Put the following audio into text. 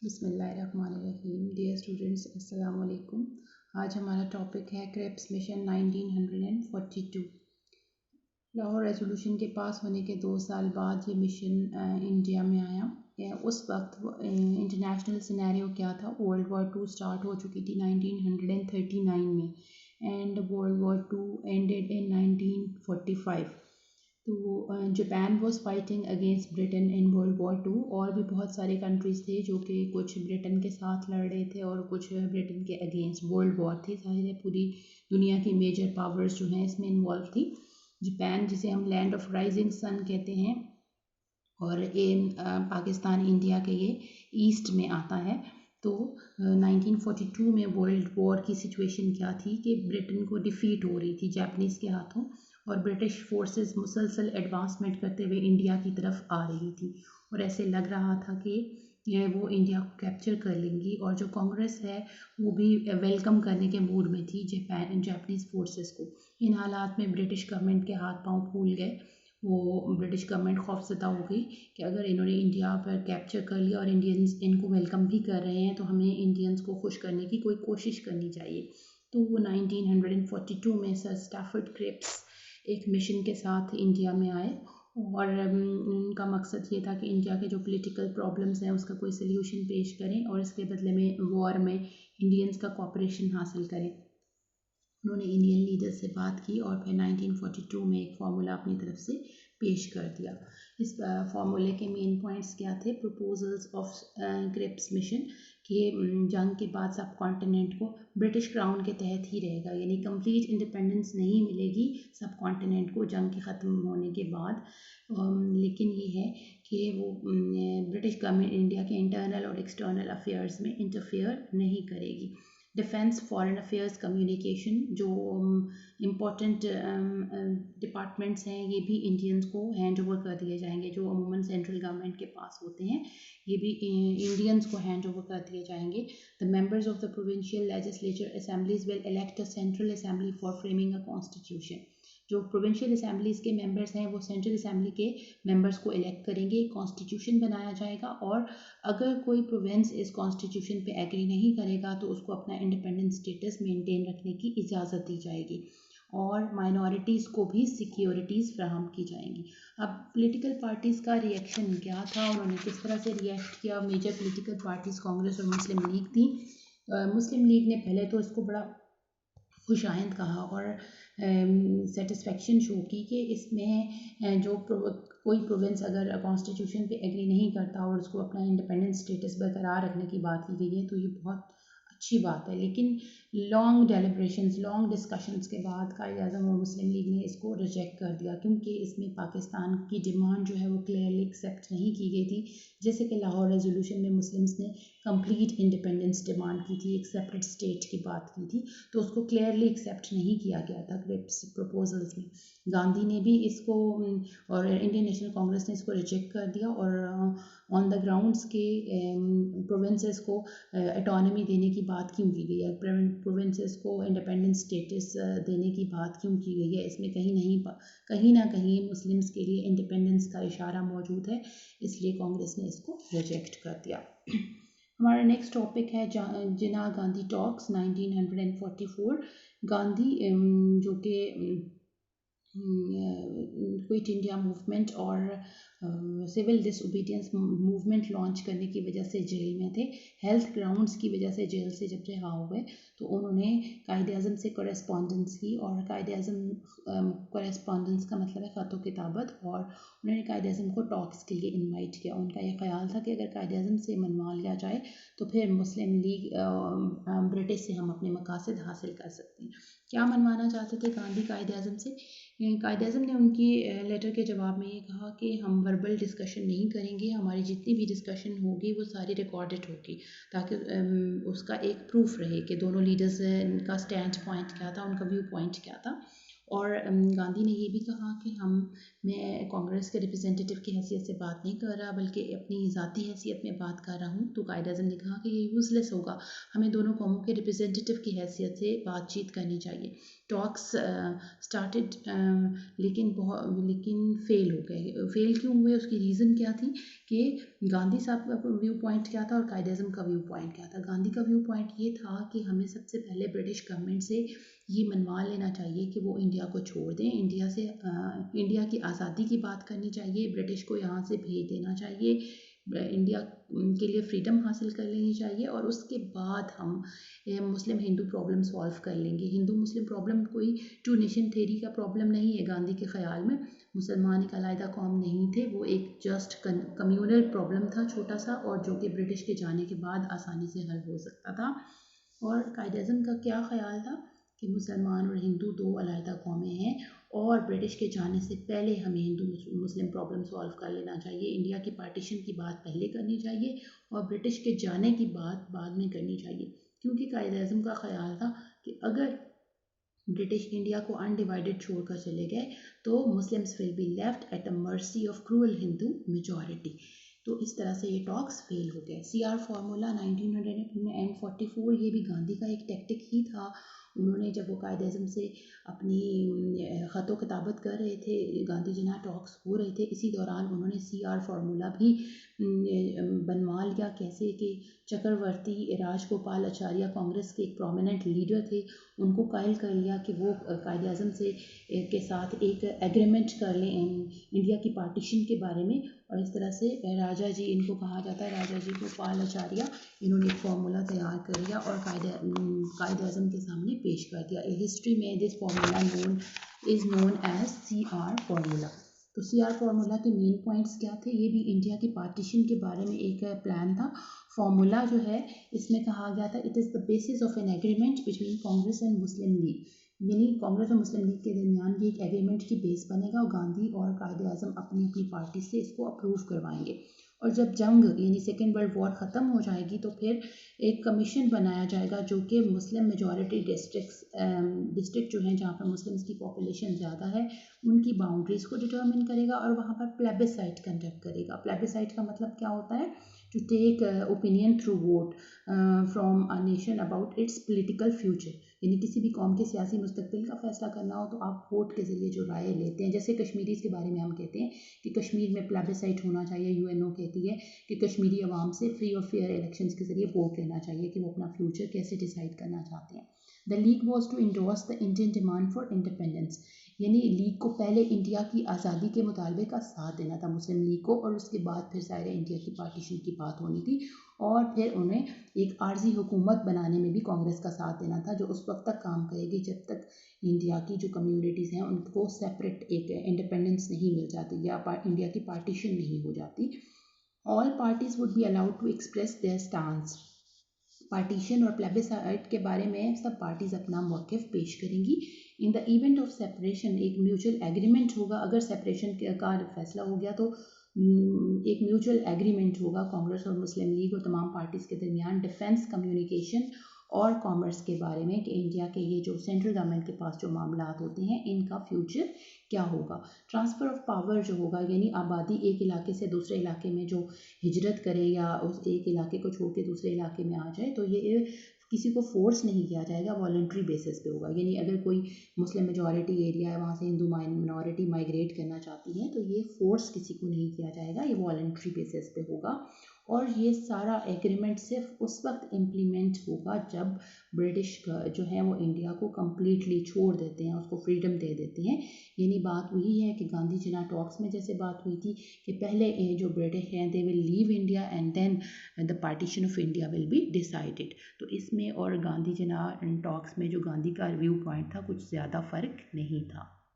बिस्मिल्लाहिर्रहमानिर्रहीम। Dear students, अस्सलाम वालेकुम। आज हमारा टॉपिक है क्रेप्स मिशन 1942। लाहौर रेजोल्यूशन के पास होने के 2 साल बाद ये मिशन इंडिया में आया। उस वक्त इंटरनेशनल सिनेरियो क्या था? वर्ल्ड वॉर 2 स्टार्ट हो चुकी थी 1939 में and world war 2 ended in 1945। तो Japan was fighting against Britain in world war 2। और भी बहुत सारे कंट्रीज़ थे जो कि कुछ ब्रिटेन के साथ लड़ रहे थे और कुछ ब्रिटेन के अगेंस्ट। वर्ल्ड वॉर थी, जाहिर है पूरी दुनिया की मेजर पावर्स जो हैं इसमें इन्वॉल्व थी। जापान, जिसे हम लैंड ऑफ राइजिंग सन कहते हैं, और पाकिस्तान इंडिया के ये ईस्ट में आता है। तो 1942 में वर्ल्ड वॉर की सिचुएशन क्या थी कि ब्रिटेन को डिफीट हो रही थी जापानीज़ के हाथों, और ब्रिटिश फोर्सेस मुसलसल एडवांसमेंट करते हुए इंडिया की तरफ आ रही थी, और ऐसे लग रहा था कि वो इंडिया को कैप्चर कर लेंगी। और जो कांग्रेस है वो भी वेलकम करने के मूड में थी जापानीज़ फोर्सेस को। इन हालात में ब्रिटिश गवर्नमेंट के हाथ पांव फूल गए। वो ब्रिटिश गवर्नमेंट खौफज़दा हो गई कि अगर इन्होंने इंडिया पर कैप्चर कर लिया और इंडियंस इनको वेलकम भी कर रहे हैं तो हमें इंडियंस को खुश करने की कोई कोशिश करनी चाहिए। तो वो 1942 में सर स्टैफर्ड क्रिप्स एक मिशन के साथ इंडिया में आए, और उनका मकसद ये था कि इंडिया के जो पॉलिटिकल प्रॉब्लम्स हैं उसका कोई सल्यूशन पेश करें और इसके बदले में वॉर में इंडियंस का कोऑपरेशन हासिल करें। उन्होंने इंडियन लीडर्स से बात की और फिर 1942 में एक फार्मूला अपनी तरफ से पेश कर दिया। इस फार्मूले के मेन पॉइंट्स क्या थे? प्रपोजल्स ऑफ क्रिप्स मिशन कि जंग के बाद सब कॉन्टिनेंट को ब्रिटिश क्राउन के तहत ही रहेगा, यानी कंप्लीट इंडिपेंडेंस नहीं मिलेगी सब कॉन्टिनेंट को जंग के ख़त्म होने के बाद। लेकिन ये है कि वो ब्रिटिश गवर्नमेंट इंडिया के इंटरनल और एक्सटर्नल अफेयर्स में इंटरफेयर नहीं करेगी। डिफेंस, फॉरेन अफेयर्स, कम्युनिकेशन, जो इम्पोर्टेंट डिपार्टमेंट्स हैं ये भी इंडियंस को हैंड ओवर कर दिए जाएंगे। जो अमूमन सेंट्रल गवर्नमेंट के पास होते हैं ये भी इंडियंस को हैंड ओवर कर दिए जाएंगे। The members of the provincial legislature assemblies will elect a central assembly for framing a constitution. जो प्रोविंशियल असेंबलीज़ के मेंबर्स हैं वो सेंट्रल असेंबली के मेंबर्स को इलेक्ट करेंगे, कॉन्स्टिट्यूशन बनाया जाएगा, और अगर कोई प्रोविंस इस कॉन्स्टिट्यूशन पे एग्री नहीं करेगा तो उसको अपना इंडिपेंडेंट स्टेटस मेंटेन रखने की इजाज़त दी जाएगी, और माइनॉरिटीज़ को भी सिक्योरिटीज़ फ्राहम की जाएंगी। अब पॉलिटिकल पार्टीज़ का रिएक्शन क्या था, उन्होंने किस तरह से रिएक्ट किया? मेजर पॉलिटिकल पार्टीज़ कांग्रेस और मुस्लिम लीग थी। मुस्लिम लीग ने पहले तो इसको बड़ा खुशाइंद कहा और सेटिस्फेक्शन शो की कि इसमें जो कोई प्रोविंस अगर कॉन्स्टिट्यूशन पे एग्री नहीं करता और उसको अपना इंडिपेंडेंट स्टेटस बरकरार रखने की बात की गई है तो ये बहुत अच्छी बात है। लेकिन लॉन्ग डेलिब्रेशंस, लॉन्ग डिस्कशंस के बाद कायदे आज़म और मुस्लिम लीग ने इसको रिजेक्ट कर दिया, क्योंकि इसमें पाकिस्तान की डिमांड जो है वो क्लियरली एक्सेप्ट नहीं की गई थी। जैसे कि लाहौर रेजोल्यूशन में मुस्लिम्स ने कंप्लीट इंडिपेंडेंस डिमांड की थी, एक सेपरेट स्टेट की बात की थी, तो उसको क्लियरली एक्सेप्ट नहीं किया गया था क्रिप्स प्रपोजल्स में। गांधी ने भी इसको और इंडियन नेशनल कांग्रेस ने इसको रिजेक्ट कर दिया, और ऑन द ग्राउंड्स के प्रोविंसेस को ऑटोनॉमी देने की बात क्यों की गई है, प्रोविंसेस को इंडिपेंडेंट स्टेटस देने की बात क्यों की गई है? इसमें कहीं ना कहीं मुस्लिम्स के लिए इंडिपेंडेंस का इशारा मौजूद है, इसलिए कांग्रेस ने इसको रिजेक्ट कर दिया। हमारा नेक्स्ट टॉपिक है जिना गांधी टॉक्स 1944। गांधी जो कि क्विट इंडिया मूवमेंट और सिविल डिसओबीडियंस मूवमेंट लॉन्च करने की वजह से जेल में थे, हेल्थ ग्राउंड्स की वजह से जेल से जब रिहा हुए तो उन्होंने कायदे आज़म से कॉरेस्पॉन्डेंस की, और कायदे आज़म कॉरेस्पॉन्डेंस का मतलब है ख़त किताबत, और उन्होंने कायदे आज़म को टॉक्स के लिए इनवाइट किया। उनका ये ख्याल था कि अगर कायदे आज़म से मनवा लिया जाए तो फिर मुस्लिम लीग ब्रिटिश से हम अपने मकासद हासिल कर सकते हैं। क्या मनवाना चाहते थे गांधी कायदे आज़म से? कायदे आज़म ने उनकी लेटर के जवाब में ये कहा कि हम वर्बल डिस्कशन नहीं करेंगे, हमारी जितनी भी डिस्कशन होगी वो सारी रिकॉर्डेड होगी, ताकि उसका एक प्रूफ रहे कि दोनों लीडर्स का स्टैंड पॉइंट क्या था, उनका व्यू पॉइंट क्या था। और गांधी ने ये भी कहा कि मैं कांग्रेस के रिप्रेजेंटेटिव की हैसियत से बात नहीं कर रहा बल्कि अपनी ज़ाती हैसियत में बात कर रहा हूँ। तो कायद-ए-आज़म ने कहा कि ये यूज़लेस होगा, हमें दोनों कौमों के रिप्रेजेंटेटिव की हैसियत से बातचीत करनी चाहिए। टॉक्स स्टार्टेड लेकिन फ़ेल हो गए। फ़ेल क्यों हुए, उसकी रीज़न क्या थी कि गांधी साहब का व्यू पॉइंट क्या था और कायद-ए-आज़म का व्यू पॉइंट क्या था। गांधी का व्यू पॉइंट ये था कि हमें सबसे पहले ब्रिटिश गवर्नमेंट से ये मनवा लेना चाहिए कि वो इंडिया को छोड़ दें, इंडिया की आज़ादी की बात करनी चाहिए, ब्रिटिश को यहाँ से भेज देना चाहिए, इंडिया के लिए फ्रीडम हासिल कर लेनी चाहिए और उसके बाद हम मुस्लिम हिंदू प्रॉब्लम सॉल्व कर लेंगे। हिंदू मुस्लिम प्रॉब्लम कोई टू नेशन थ्योरी का प्रॉब्लम नहीं है। गांधी के ख्याल में मुसलमान एक अलहदा कौम नहीं थे, वो एक जस्ट कम्यूनल प्रॉब्लम था छोटा सा, और जो कि ब्रिटिश के जाने के बाद आसानी से हल हो सकता था। और कायद-ए-आज़म का क्या ख्याल था कि मुसलमान और हिंदू दो अलहदा कौमें हैं और ब्रिटिश के जाने से पहले हमें हिंदू मुस्लिम प्रॉब्लम सॉल्व कर लेना चाहिए, इंडिया की पार्टीशन की बात पहले करनी चाहिए और ब्रिटिश के जाने की बात बाद में करनी चाहिए। क्योंकि कायद-ए-आज़म का ख्याल था कि अगर ब्रिटिश इंडिया को अनडिवाइडेड छोड़कर चले गए तो Muslims will be left at the mercy of cruel Hindu majority. तो इस तरह से ये टॉक्स फेल हो गए। CR फार्मूला 1944 ये भी गांधी का एक टैक्टिक ही था। उन्होंने जब वो कायद-ए-आज़म से अपनी ख़तो किताबत कर रहे थे, गांधी जिना टॉक्स हो रहे थे, इसी दौरान उन्होंने CR फार्मूला भी बनवा लिया। कैसे कि चक्रवर्ती राजगोपालाचार्य कांग्रेस के एक प्रोमिनेंट लीडर थे, उनको कायल कर लिया कि वो कायद-ए-आज़म के साथ एक एग्रीमेंट कर लें इंडिया की पार्टीशन के बारे में। और इस तरह से राजा जी, इनको कहा जाता है राजा जी गोपालाचार्य, इन्होंने एक फार्मूला तैयार कर लिया और कायद-ए-आज़म के सामने पेश कर दिया। हिस्ट्री में this formula is known as CR formula. तो CR फार्मूला के मेन पॉइंट्स क्या थे, ये भी इंडिया की पार्टीशन के बारे में एक प्लान था। फार्मूला जो है इसमें कहा गया था, it is the basis of an agreement between Congress and Muslim league, यानी कांग्रेस और मुस्लिम लीग के दरमियान ये एक एग्रीमेंट की बेस बनेगा और गांधी और कायद-ए-आज़म अपनी अपनी पार्टी से इसको अप्रूव करवाएंगे। और जब जंग यानी सेकेंड वर्ल्ड वॉर ख़त्म हो जाएगी तो फिर एक कमीशन बनाया जाएगा जो कि मुस्लिम मेजॉरिटी डिस्ट्रिक्ट जो हैं जहाँ पर मुस्लिम्स की पॉपुलेशन ज़्यादा है उनकी बाउंड्रीज़ को डिटर्मिन करेगा और वहाँ पर प्लेबिसाइट कंडक्ट करेगा। प्लेबिसाइट का मतलब क्या होता है, to take opinion through vote from a nation about its political future, यानी किसी भी कौम के सियासी मुस्तकबिल का फैसला करना हो तो आप वोट के ज़रिए जो राय लेते हैं। जैसे कश्मीरीज़ के बारे में हम कहते हैं कि कश्मीर में प्लेबिसाइट होना चाहिए, UNO कहती है कि कश्मीरी अवाम से फ्री और फेयर इलेक्शंस के ज़रिए वोट लेना चाहिए कि वो अपना फ्यूचर कैसे डिसाइड करना चाहते हैं। The League was to endorse the Indian demand for independence, यानी लीग को पहले इंडिया की आज़ादी के मुतालबे का साथ देना था मुस्लिम लीग को, और उसके बाद फिर सारे इंडिया की पार्टीशन की बात होनी थी और फिर उन्हें एक आर्जी हुकूमत बनाने में भी कांग्रेस का साथ देना था जो उस वक्त तक काम करेगी जब तक इंडिया की जो कम्युनिटीज़ हैं उनको सेपरेट एक इंडिपेंडेंस नहीं मिल जाती या इंडिया की पार्टीशन नहीं हो जाती। All parties would be allowed to express their stance. Partition और प्लेबिसाइट के बारे में सब पार्टीज अपना मौक़िफ़ पेश करेंगी। In the event of separation एक म्यूचुअल एग्रीमेंट होगा। अगर सेपरेशन का फैसला हो गया तो एक म्यूचुअल एग्रीमेंट होगा कांग्रेस और मुस्लिम लीग और तमाम पार्टीज़ के दरमियान डिफेंस, कम्युनिकेशन और कॉमर्स के बारे में कि इंडिया के ये जो सेंट्रल गवर्नमेंट के पास जो मामला होते हैं इनका फ्यूचर क्या होगा। ट्रांसफ़र ऑफ पावर जो होगा, यानी आबादी एक इलाके से दूसरे इलाके में जो हिजरत करे या उस एक इलाके को छोड़ के दूसरे इलाके में आ जाए तो ये किसी को फोर्स नहीं किया जाएगा, वॉलंटरी बेसिस पे होगा। यानी अगर कोई मुस्लिम मेजॉरिटी एरिया है वहाँ से हिंदू मिनॉरिटी माइग्रेट करना चाहती है तो ये फोर्स किसी को नहीं किया जाएगा, ये वॉलंटरी बेसिस पे होगा। और ये सारा एग्रीमेंट सिर्फ उस वक्त इम्प्लीमेंट होगा जब ब्रिटिश जो है वो इंडिया को कम्प्लीटली छोड़ देते हैं, उसको फ्रीडम दे देते हैं। यानी बात वही है कि गांधी जिना टॉक्स में जैसे बात हुई थी कि पहले जो ब्रिटिश हैं they will leave India and then the partition of India will be decided. तो इसमें और गांधी जिना टॉक्स में जो गांधी का व्यू पॉइंट था कुछ ज़्यादा फ़र्क नहीं था।